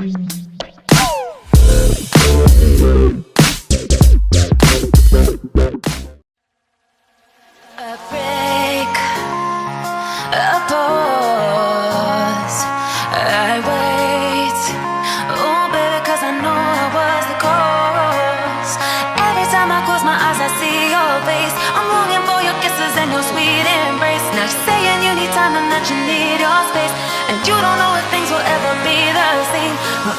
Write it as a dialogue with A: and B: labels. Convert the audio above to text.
A: A break, a pause, I wait. Oh baby, cause I know I was the cause. Every time I close my eyes I see your face. I'm longing for your kisses and your sweet embrace. Now you're saying you need time and that you need your space, and you don't know if things will ever be the same. Well,